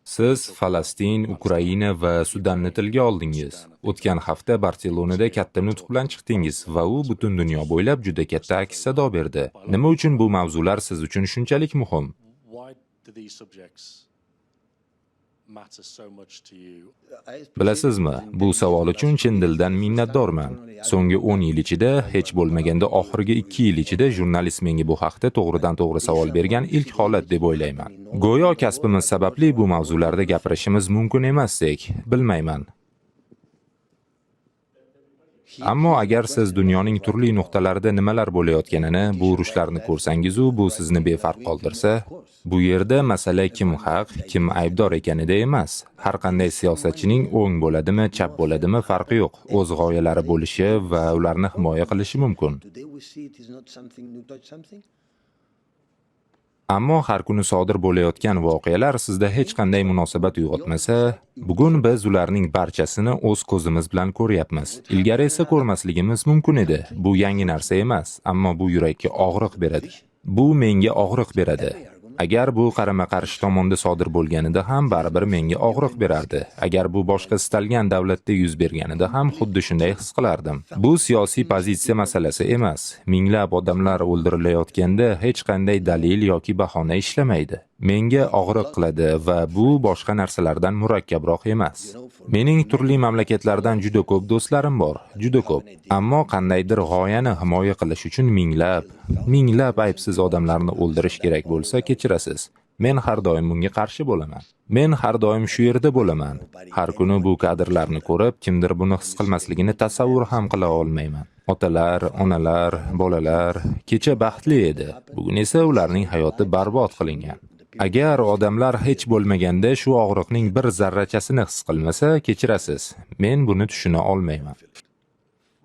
Siz Falastin, Ukraina va Sudanni tilga oldingiz. O'tgan hafta Barselonada katta nutq bilan chiqdingiz va u butun dunyo bo'ylab juda katta aks sado berdi. Nima uchun bu mavzular siz uchun shunchalik muhim? Bilasizmi, bu savol uchun chin dildan minnatdorman. So'nggi 10 yil ichida, hech bo'lmaganda oxirgi 2 yil ichida jurnalist menga bu haqda to'g'ridan-to'g'ri savol bergan ilk holat deb o'ylayman. Go'yo kasbimiz sababli bu mavzularda gapirishimiz mumkin emasdek, bilmayman. Ammo agar siz dunyoning turli nuqtalarida nimalar bo'layotganini, bu urushlarni ko'rsangiz, bu sizni befarq qoldirsa, bu yerda masala kim haq, kim aybdor ekanida emas. Har qanday siyosatchining o'ng bo'ladimi, chap bo'ladimi farqi yo'q. O'z g'oyalari bo'lishi va ularni himoya qilishi mumkin. Ammo har kuni sodir bo'layotgan voqealar sizda hech qanday munosabat uyg'otmasa, bugun biz ularning barchasini o'z ko'zimiz bilan ko'ryapmiz. Ilgari esa ko'rmasligimiz mumkin edi. Bu yangi narsa emas, ammo bu yurakka og'riq beradi. Bu menga og'riq beradi. Agar bu qarama-qarshi tomonda sodir bo'lganida ham baribir menga og'riq berardi. Agar bu boshqa istalgan davlatda yuz berganida ham xuddi shunday his qilardim. Bu siyosiy pozitsiya masalasi emas. Minglab odamlar o'ldirilayotganda hech qanday dalil yoki bahona ishlamaydi. Menga og'riq qiladi va bu boshqa narsalardan murakkabroq emas. Mening turli mamlakatlardan juda ko'p do'stlarim bor, juda ko'p. Ammo qandaydir g'oyani himoya qilish uchun minglab aybsiz odamlarni o'ldirish kerak bo'lsa, kechirasiz. Men har doim bunga qarshi bo'laman. Men har doim shu yerda bo'laman. Har kuni bu kadrlarni ko'rib, kimdir buni his qilmasligini tasavvur ham qila olmayman. Otalar, onalar, bolalar kecha baxtli edi. Bugun esa ularning hayoti barbod qilingan. Agar odamlar hech bo'lmaganda shu og'riqning bir zarrachasini his qilmasa, kechirasiz. Men buni tushuna olmayman.